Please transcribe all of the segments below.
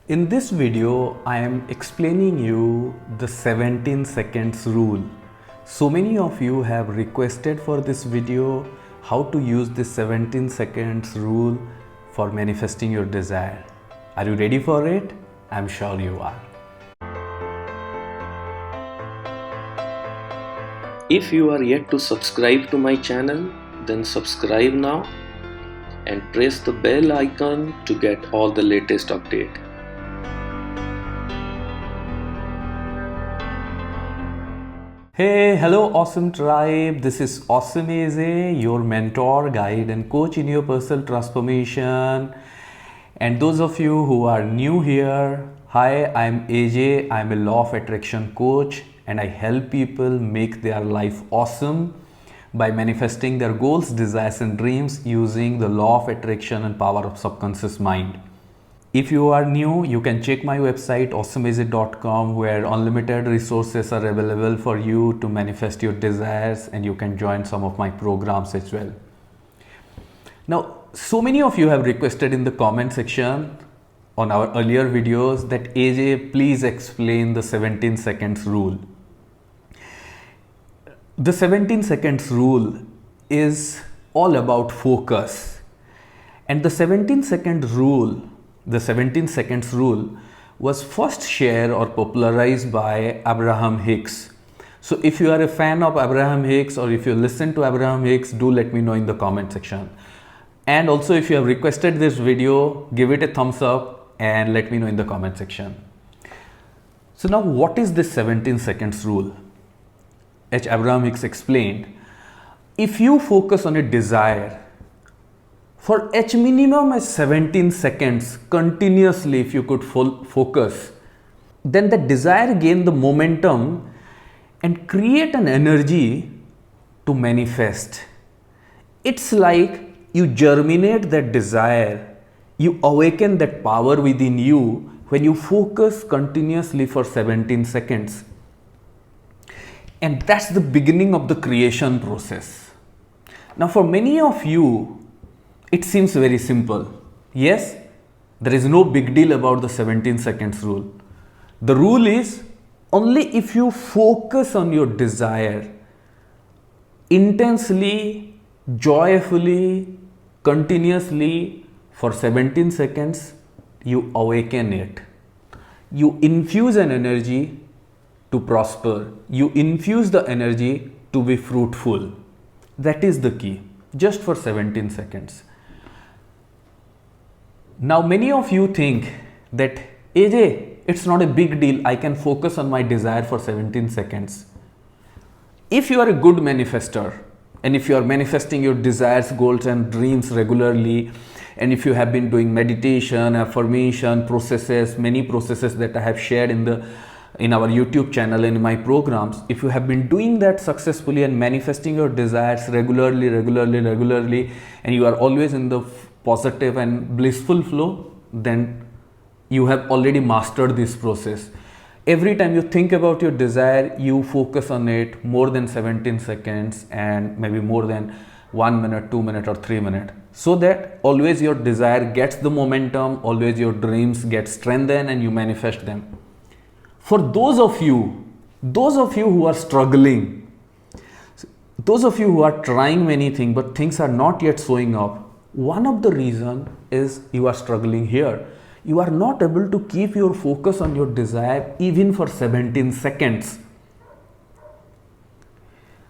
In this video, I am explaining you the 17 seconds rule. So many of you have requested for this video how to use this 17 seconds rule for manifesting your desire. Are you ready for it? I'm sure you are. If you are yet to subscribe to my channel, then subscribe now and press the bell icon to get all the latest update. Hey, hello awesome tribe. This is Awesome AJ, your mentor, guide and coach in your personal transformation. And those of you who are new here, hi, I'm AJ. I'm a law of attraction coach and I help people make their life awesome by manifesting their goals, desires and dreams using the law of attraction and power of subconscious mind. If you are new, you can check my website awesomeaz.com where unlimited resources are available for you to manifest your desires, and you can join some of my programs as well. Now, so many of you have requested in the comment section on our earlier videos that AJ, please explain the 17 seconds rule. The 17 seconds rule is all about focus, and the 17 seconds rule was first shared or popularized by Abraham Hicks. So if you are a fan of Abraham Hicks or if you listen to Abraham Hicks, do let me know in the comment section. And also if you have requested this video, give it a thumbs up and let me know in the comment section. So now what is this 17 seconds rule? As Abraham Hicks explained, if you focus on a desire for H minimum as 17 seconds continuously, if you could focus, then the desire gain the momentum and create an energy to manifest. It's like you germinate that desire, you awaken that power within you when you focus continuously for 17 seconds. And that's the beginning of the creation process. Now for many of you, it seems very simple. Yes, there is no big deal about the 17 seconds rule. The rule is only if you focus on your desire intensely, joyfully, continuously for 17 seconds, you awaken it. You infuse an energy to prosper. You infuse the energy to be fruitful. That is the key, just for 17 seconds. Now many of you think that AJ, it's not a big deal, I can focus on my desire for 17 seconds. If you are a good manifester and if you are manifesting your desires, goals and dreams regularly, and if you have been doing meditation, affirmation processes, many processes that I have shared in our YouTube channel and in my programs, if you have been doing that successfully and manifesting your desires regularly, and you are always in the positive and blissful flow, then you have already mastered this process. Every time you think about your desire, you focus on it more than 17 seconds and maybe more than 1 minute, 2 minutes or 3 minutes, so that always your desire gets the momentum, always your dreams get strengthened and you manifest them. For those of you who are struggling, those of you who are trying many things but things are not yet showing up, one of the reasons is you are struggling here. You are not able to keep your focus on your desire even for 17 seconds.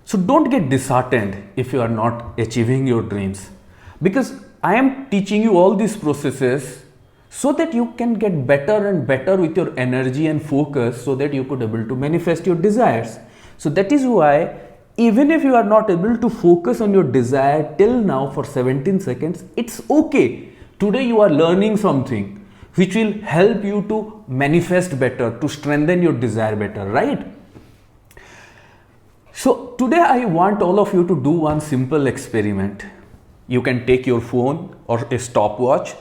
So don't get disheartened if you are not achieving your dreams, because I am teaching you all these processes so that you can get better and better with your energy and focus, so that you could able to manifest your desires. So that is why even if you are not able to focus on your desire till now for 17 seconds, it's okay. Today you are learning something which will help you to manifest better, to strengthen your desire better, right? So today I want all of you to do one simple experiment. You can take your phone or a stopwatch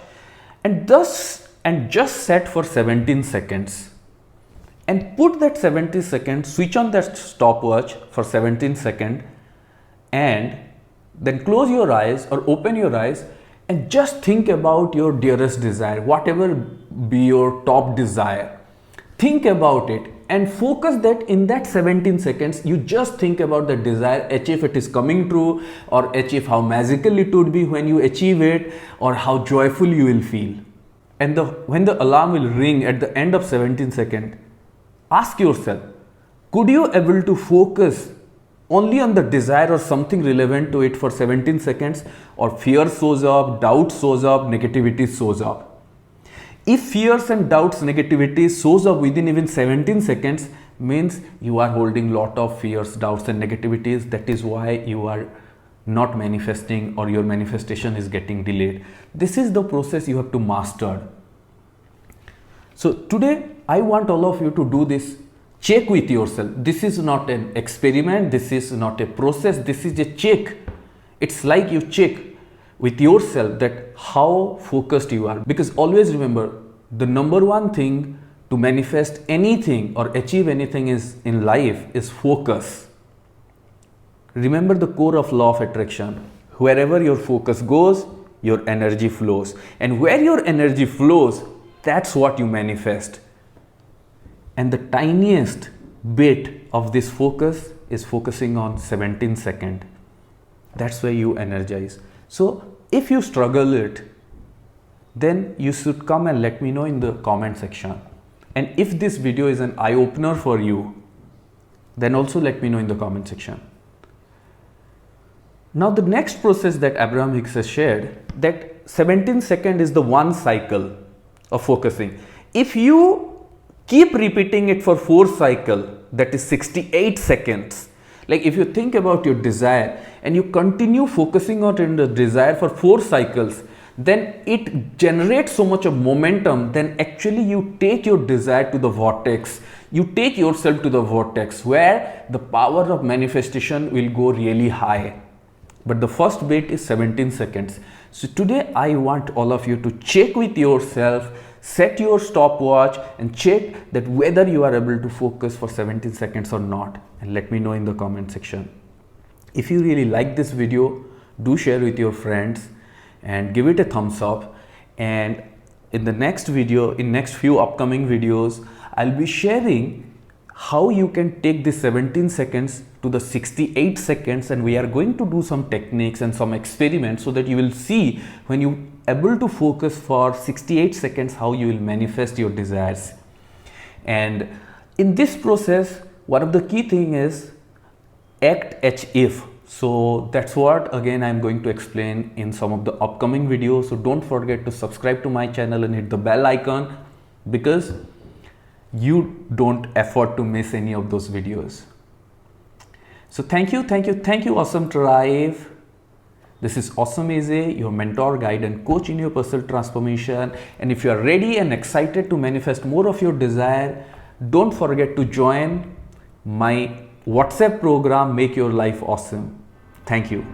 and just set for 17 seconds. And put that 17 seconds, switch on that stopwatch for 17 seconds and then close your eyes or open your eyes and just think about your dearest desire, whatever be your top desire. Think about it and focus that in that 17 seconds, you just think about the desire, achieve it is coming true, or achieve how magical it would be when you achieve it, or how joyful you will feel. And when the alarm will ring at the end of 17 seconds, ask yourself, could you able to focus only on the desire or something relevant to it for 17 seconds, or fear shows up, doubt shows up, negativity shows up? If fears and doubts, negativity shows up within even 17 seconds, means you are holding lot of fears, doubts and negativities. That is why you are not manifesting, or your manifestation is getting delayed. This is the process you have to master. So today I want all of you to do this. Check with yourself. This is not an experiment. This is not a process. This is a check. It's like you check with yourself that how focused you are. Because always remember, the number one thing to manifest anything or achieve anything in life is focus. Remember the core of law of attraction. Wherever your focus goes, your energy flows. And where your energy flows, that's what you manifest. And the tiniest bit of this focus is focusing on 17 seconds. That's where you energize. So if you struggle it, then you should come and let me know in the comment section. And if this video is an eye-opener for you, then also let me know in the comment section. Now the next process that Abraham Hicks has shared, that 17 seconds is the one cycle of focusing. If you keep repeating it for 4 cycles, that is 68 seconds. Like if you think about your desire and you continue focusing on the desire for 4 cycles, then it generates so much of momentum, then actually you take your desire to the vortex. You take yourself to the vortex where the power of manifestation will go really high. But the first bit is 17 seconds. So today I want all of you to check with yourself, set your stopwatch and check that whether you are able to focus for 17 seconds or not, and let me know in the comment section. If you really like this video, do share with your friends and give it a thumbs up. And in the next video, in next few upcoming videos, I'll be sharing how you can take this 17 seconds to the 68 seconds, and we are going to do some techniques and some experiments so that you will see when you able to focus for 68 seconds how you will manifest your desires. And in this process, one of the key thing is act as if. So that's what again I'm going to explain in some of the upcoming videos. So don't forget to subscribe to my channel and hit the bell icon, because you don't afford to miss any of those videos. So thank you, awesome tribe. This is Awesome AJ, your mentor, guide and coach in your personal transformation. And if you are ready and excited to manifest more of your desire, don't forget to join my WhatsApp program, Make Your Life Awesome. Thank you.